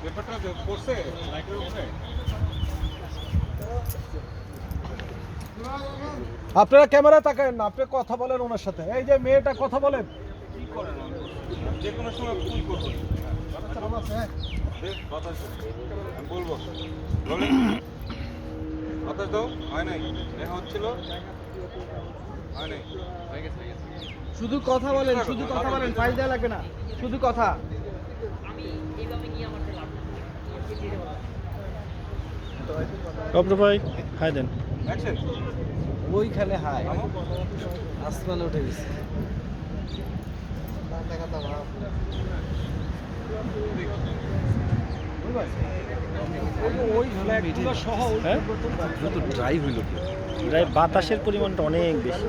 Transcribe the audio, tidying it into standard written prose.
পেপারটা পড়ছে লাইটের উপরে। আপনারা ক্যামেরা তাকান না, আপনি কথা বলেন ওনার সাথে। এই যে মেয়েটা কথা বলেন। কি করেন যে কোনো সময় ফোন করবো। বাতাস আমি বলবো বলেন। বাতাস দাও হয় নাই দেখা হচ্ছিল হয় নাই। শুধু কথা বলেন, শুধু কথা বলেন, ফাইল দেওয়া লাগবে না, শুধু কথা। কপ্র ভাই হাই দেন। অ্যাকশন ওইখানে হাই আসমানে উঠে গেছে। ওই ফ্ল্যাগগুলো সহ হ্যাঁ দ্রুত ড্রাইভ হইল। বাতাসের পরিমাণটা অনেক বেশি।